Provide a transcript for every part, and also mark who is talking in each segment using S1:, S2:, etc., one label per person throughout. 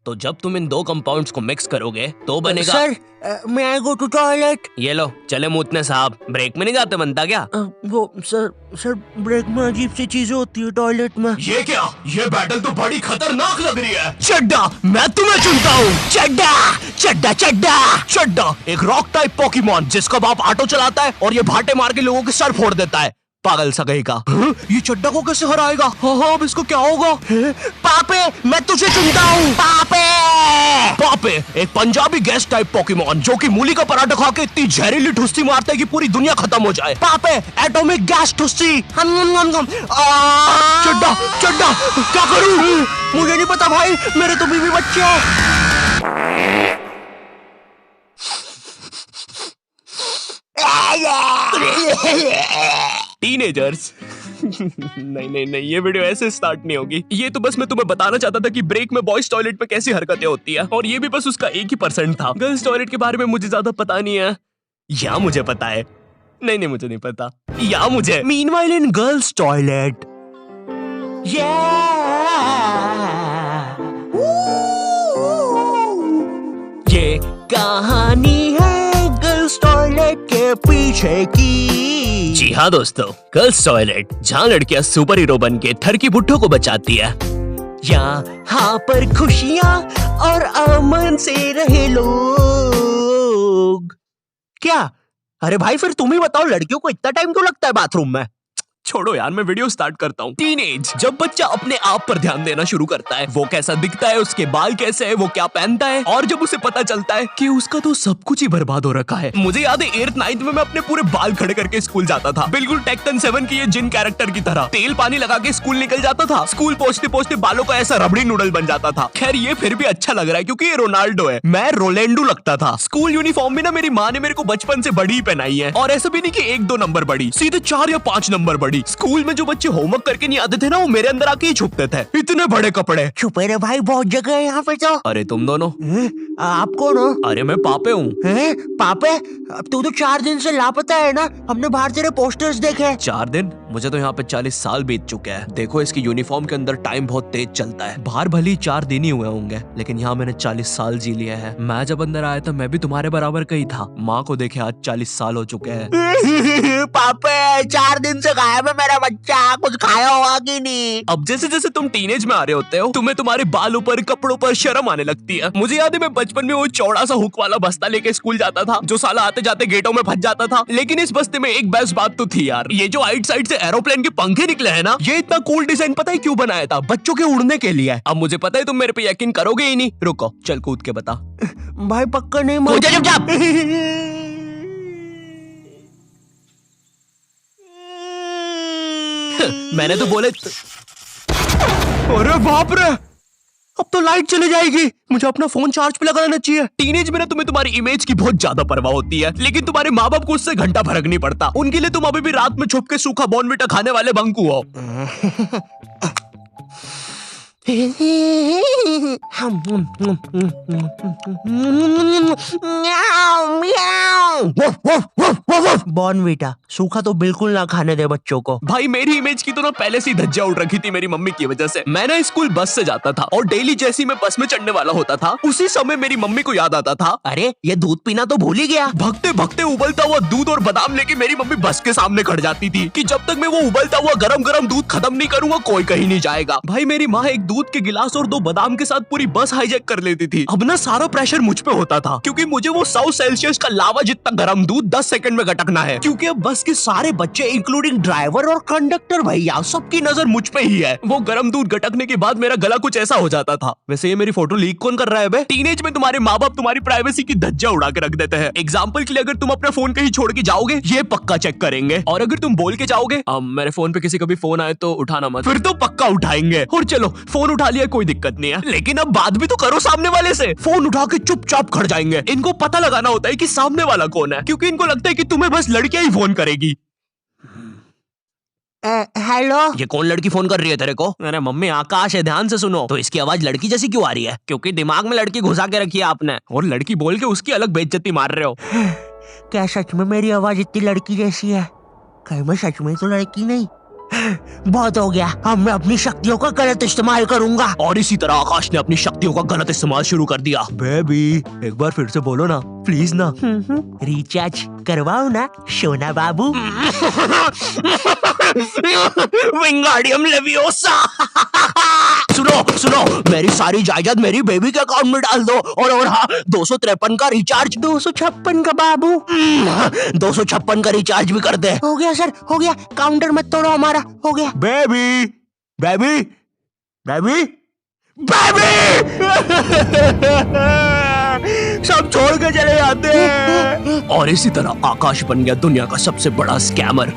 S1: तो जब तुम इन दो कंपाउंड्स को मिक्स करोगे तो बनेगा।
S2: सर, मैं आई गो टू टॉयलेट।
S1: ये लो, चले मूतने साहब। ब्रेक में नहीं जाते बनता क्या?
S2: वो सर ब्रेक में अजीब सी चीजें होती है टॉयलेट में।
S1: ये क्या? ये बैटल तो बड़ी खतरनाक लग रही है। चड्डा, मैं तुम्हें चुनता हूँ। चड्डा चड्डा चड्डा चड्डा एक रॉक टाइप पोकेमॉन जिसका बाप ऑटो चलाता है और ये भाटे मार के लोगों के सर फोड़ देता है। पागल सा कहीं का। ये चड्डा को कैसे हराएगा? हाँ, अब इसको क्या होगा?
S2: पापे, मैं तुझे चुनता हूँ। पापे
S1: पापे एक पंजाबी गैस टाइप पोकेमॉन जो कि मूली का पराठा खा के इतनी जहरीली ठुस्सी मारता है कि पूरी दुनिया खत्म हो जाए।
S2: पापे एटॉमिक गैस ठुस्सी।
S1: चड्डा चड्डा क्या करूँ?
S2: मुझे नहीं पता भाई, मेरे तो बीवी बच्चे हैं।
S1: टीनेजर्स। नहीं, ये वीडियो ऐसे स्टार्ट नहीं होगी। ये तो बस मैं तुम्हें बताना चाहता था कि ब्रेक में बॉयज टॉयलेट में कैसी हरकतें होती है, और ये भी बस उसका 1% था। गर्ल्स टॉयलेट के बारे में मुझे ज्यादा पता नहीं है, या मुझे पता है? नहीं, मुझे नहीं पता, या मुझे।
S2: मीनवाइल इन गर्ल्स टॉयलेट, ये कहानी है गर्ल्स टॉयलेट के पीछे की।
S1: जी हाँ दोस्तों, गर्ल्स टॉयलेट जहाँ लड़कियां सुपर हीरो बन के थर की बुड्ढों को बचाती है।
S2: यहाँ पर खुशियाँ और अमन से रहे लोग। क्या? अरे भाई, फिर तुम ही बताओ, लड़कियों को इतना टाइम क्यों लगता है बाथरूम में?
S1: छोड़ो यार, मैं वीडियो स्टार्ट करता हूँ। टीनेज, जब बच्चा अपने आप पर ध्यान देना शुरू करता है, वो कैसा दिखता है, उसके बाल कैसे है, वो क्या पहनता है, और जब उसे पता चलता है कि उसका तो सब कुछ ही बर्बाद हो रखा है। मुझे याद है 8th 9th में मैं अपने पूरे बाल खड़े करके स्कूल जाता था, बिल्कुल टेक्टन 7 की ये जिन कैरेक्टर की तरह। तेल पानी लगा के स्कूल निकल जाता था। स्कूल पहुंचते पहुंचते बालों का ऐसा रबड़ी नूडल बन जाता था। खैर ये फिर भी अच्छा लग रहा है क्योंकि ये रोनाल्डो है, मैं रोलेंडो लगता था। स्कूल यूनिफॉर्म भी ना मेरी माँ ने मेरे को बचपन से बड़ी पहनाई है, और ऐसा भी नहीं कि 1-2 नंबर बड़ी, सीधे 4 या 5 नंबर बड़ी। स्कूल में जो बच्चे होमवर्क करके नहीं आते थे ना, वो मेरे अंदर आके ही छुपते थे। इतने बड़े कपड़े।
S2: छुपे रे भाई, बहुत जगह है यहाँ पे तो।
S1: अरे तुम दोनों?
S2: आप कौन हो?
S1: अरे मैं पापे हूँ।
S2: पापे? अब तू तो 4 दिन से लापता है ना, हमने बाहर तेरे पोस्टर्स देखे।
S1: 4 दिन? मुझे तो यहाँ पे 40 साल बीत चुके हैं। देखो इसकी यूनिफॉर्म के अंदर टाइम बहुत तेज चलता है। बाहर भली 4 दिन ही हुए होंगे, लेकिन यहाँ मैंने 40 साल जी लिए हैं। मैं जब अंदर आया था मैं भी तुम्हारे बराबर का ही था। माँ को देखे आज 40 साल हो चुके हैं।
S2: पापे 4 दिन से गायब है मेरा बच्चा, कुछ खाया होगा कि नहीं?
S1: अब जैसे जैसे तुम टीनेज में आ रहे होते हो, तुम्हें तुम्हारे बालों पर, कपड़ों पर शर्म आने लगती है। मुझे याद है मैं बचपन में वो चौड़ा सा हुक वाला बस्ता लेके स्कूल जाता था, जो साला आते जाते गेटों में फंस जाता था। लेकिन इस बस्ते में एक बेस्ट बात तो थी यार, ये जो आइट साइड से एरोप्लेन के पंखे निकले हैं ना, ये इतना कूल डिजाइन पता है क्यों बनाया था? बच्चों के उड़ने के लिए। अब मुझे पता है तुम मेरे पे यकीन करोगे ही नहीं। रुको, चल कूद के बता।
S2: भाई पक्का नहीं?
S1: मैंने तो बोले
S2: अरे बाप रे, अब तो लाइट चली जाएगी। मुझे अपना फोन चार्ज पे लगाना चाहिए।
S1: टीनेज में ना तुम्हें तुम्हारी इमेज की बहुत ज्यादा परवाह होती है, लेकिन तुम्हारे माँ बाप को उससे घंटा फर्क नहीं पड़ता। उनके लिए तुम अभी भी रात में छुप के सूखा बॉर्नविटा खाने वाले बंकू हो।
S2: बॉर्नविटा सूखा तो बिल्कुल ना खाने दे बच्चों को।
S1: भाई मेरी इमेज की तो ना पहले से ही धज्जियां उड़ रखी थी मेरी मम्मी की वजह से। मैं ना स्कूल बस से जाता था, और डेली जैसे ही मैं बस में चढ़ने वाला होता था, उसी समय मेरी मम्मी को याद आता था,
S2: अरे ये दूध पीना तो भूल ही गया।
S1: भगते भगते उबलता हुआ दूध और बादाम लेके मेरी मम्मी बस के सामने खड़ जाती थी कि जब तक मैं वो उबलता हुआ गरम गरम दूध खत्म नहीं करूंगा कोई कहीं नहीं जाएगा। भाई मेरी माँ एक दूध के गिलास और 2 बादाम के साथ पूरी बस हाईजैक कर लेती थी। अब ना सारा प्रेशर मुझ पे होता था, क्योंकि मुझे वो 100 सेल्सियस का लावा जितना गर्म दूध 10 सेकंड में गटकना है।
S2: क्योंकि अब बस के सारे बच्चे इंक्लूडिंग ड्राइवर और कंडक्टर भैया सबकी नजर मुझ पे ही है।
S1: वो गर्म दूध गटकने के बाद मेरा गला कुछ ऐसा हो जाता था। वैसे ये मेरी फोटो लीक कौन कर रहा है बे? टीनेज में तुम्हारे माँ बाप तुम्हारी प्राइवेसी की धज्जियां उड़ा के रख देते हैं। एग्जाम्पल के लिए अगर तुम अपना फोन कहीं छोड़ के जाओगे, ये पक्का चेक करेंगे, और अगर तुम बोल के जाओगे मेरे फोन पे किसी का भी फोन आए तो उठाना मत, फिर तो पक्का उठाएंगे। और चलो फोन उठा लिया कोई दिक्कत नहीं है, लेकिन अब बात भी तो करो सामने वाले से। फोन उठा के चुपचाप खड़ जाएंगे। इनको पता लगाना होता है कि सामने वाला कौन है, क्योंकि इनको लगता है कि तुम्हें बस लड़कियां ही फोन करेगी।
S2: हेलो,
S1: ये कौन लड़की फोन कर रही है तेरे को? अरे मम्मी आकाश है, ध्यान से सुनो। तो इसकी आवाज लड़की जैसी क्यों आ रही है? क्योंकि दिमाग में लड़की घुसा के रखी है आपने, और लड़की बोल के उसकी अलग बेइज्जती मार रहे हो।
S2: क्या सच में मेरी आवाज इतनी लड़की जैसी है? कहीं मैं सच में तो लड़की नहीं? बहुत हो गया, अब मैं अपनी शक्तियों का गलत इस्तेमाल करूंगा।
S1: और इसी तरह आकाश ने अपनी शक्तियों का गलत इस्तेमाल शुरू कर दिया।
S2: बेबी एक बार फिर से बोलो ना प्लीज ना। रिचार्ज करवाओ ना सोना बाबू।
S1: विंगाडियम लेवियोसा। सुनो सुनो, मेरी सारी जायदाद मेरी बेबी के अकाउंट में डाल दो। और हाँ, 253 का रिचार्ज।
S2: 256 का बाबू।
S1: 256 का रिचार्ज भी कर दे।
S2: हो गया सर, हो गया, काउंटर मत तोड़ो हमारा, हो गया।
S1: Baby baby baby baby. सब छोड़ के चले जाते हैं। और इसी तरह आकाश बन गया दुनिया का सबसे बड़ा स्कैमर।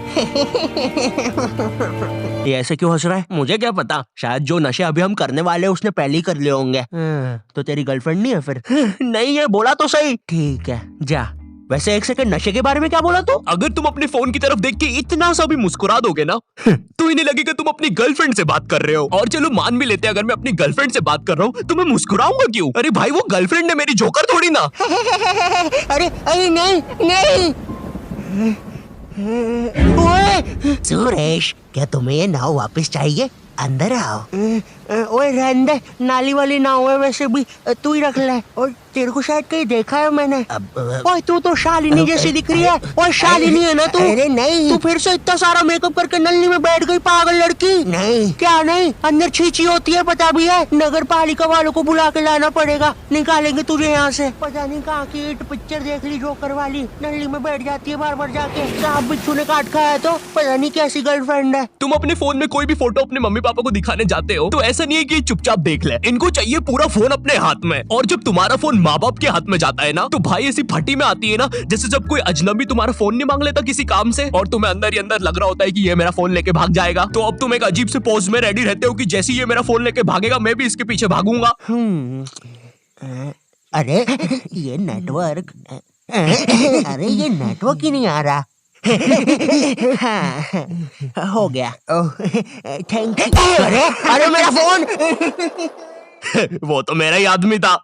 S2: ये ऐसे क्यों हंस रहा है? मुझे क्या पता, शायद जो नशे अभी हम करने वाले हैं उसने पहले ही कर लिए होंगे। तो तेरी गर्लफ्रेंड नहीं है फिर?
S1: नहीं है, बोला तो सही।
S2: ठीक है जा। वैसे एक सेकंड, नशे के बारे में क्या बोला तू?
S1: अगर तुम अपने फोन की तरफ देख के इतना सा भी मुस्कुरा दोगे ना तो इन्हें लगेगा तुम अपनी गर्लफ्रेंड से बात कर रहे हो। और चलो मान भी लेते हैं अगर मैं अपनी गर्लफ्रेंड से बात कर रहा हूँ तो मैं मुस्कुराऊंगा क्यों? अरे भाई वो गर्लफ्रेंड है मेरी, जोकर थोड़ी ना।
S2: अरे अरे नहीं नहीं। ओए सुरेश, क्या तुम्हें ये नाव वापस चाहिए? अंदर आओ। ओए रहने दे, नाली वाली नाव है वैसे भी, तू ही रख ले। और तेरे को शायद कहीं देखा है मैंने। ओए तू तो शालिनी जैसी दिख रही है। ओए शालिनी है ना तू? अरे नहीं, तू फिर से इतना सारा मेकअप करके नल्ली में बैठ गई पागल लड़की। नहीं क्या नहीं, अंदर छींची होती है पता भी है। नगर पालिका वालों को बुला के लाना पड़ेगा, निकालेंगे तुझे यहाँ से। पता नहीं कहाँ की हिट पिक्चर देख ली जोकर वाली, नल्ली में बैठ जाती है बार बार जाके। सांप बिच्छू ने काट खाया तो पता नहीं कैसी गर्लफ्रेंड है।
S1: तुम अपने फोन में कोई भी फोटो अपने मम्मी पापा को दिखाने जाते हो तो ऐसा नहीं है कि चुपचाप देख ले, इनको चाहिए पूरा फोन अपने हाथ में। और जब तुम्हारा फोन माँ बाप के हाथ में जाता है ना तो भाई ऐसी फटी में आती है ना, जैसे जब कोई अजनबी तुम्हारा फोन नहीं मांग लेता किसी काम से और तुम्हें अंदर ही अंदर लग रहा होता है कि ये मेरा फोन लेके भाग जाएगा। तो अब तुम एक अजीब से पोज में रेडी रहते हो कि जैसे ये मेरा फोन लेके भागेगा मैं भी इसके पीछे भागूंगा।
S2: अरे ये नेटवर्क, अरे ये नेटवर्क ही नहीं आ रहा। हाँ, हो गया। Thank you. अरे अरे मेरा फोन।
S1: वो तो मेरा ही आदमी था।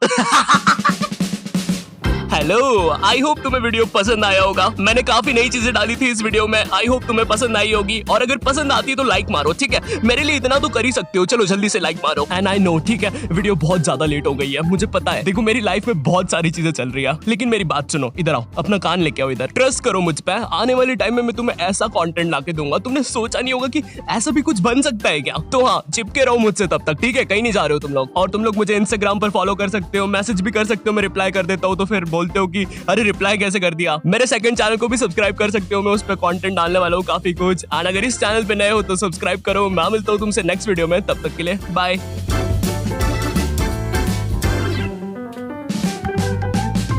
S1: हेलो, आई होप तुम्हें वीडियो पसंद आया होगा। मैंने काफी नई चीजें डाली थी इस वीडियो में, आई होप तुम्हें पसंद आई होगी। और अगर पसंद आती है तो लाइक मारो, ठीक है? मेरे लिए इतना तो कर ही सकते हो, चलो जल्दी से लाइक मारो। एंड आई नो, ठीक है वीडियो बहुत ज्यादा लेट हो गई है, मुझे पता है। देखो मेरी लाइफ में बहुत सारी चीजें चल रही है, लेकिन मेरी बात सुनो, इधर आओ, अपना कान लेके आओ इधर। ट्रस्ट करो मुझ पे, आने वाले टाइम में मैं तुम्हें ऐसा कंटेंट लाके दूंगा, तुमने सोचा नहीं होगा कि ऐसा भी कुछ बन सकता है क्या। तो हाँ, चिपके रहो मुझसे तब तक, ठीक है? कहीं नहीं जा रहे हो तुम लोग। और तुम लोग मुझे इंस्टाग्राम पर फॉलो कर सकते हो, मैसेज भी कर सकते हो, मैं रिप्लाई कर देता हूँ। तो फिर बोलते हो कि अरे रिप्लाई कैसे कर दिया। मेरे सेकंड चैनल को भी सब्सक्राइब कर सकते हो, मैं उस पर कंटेंट डालने वाला हूँ काफी कुछ। और अगर इस चैनल पे नए हो तो सब्सक्राइब करो। मैं मिलता हूँ तुमसे नेक्स्ट वीडियो में, तब तक के लिए बाय।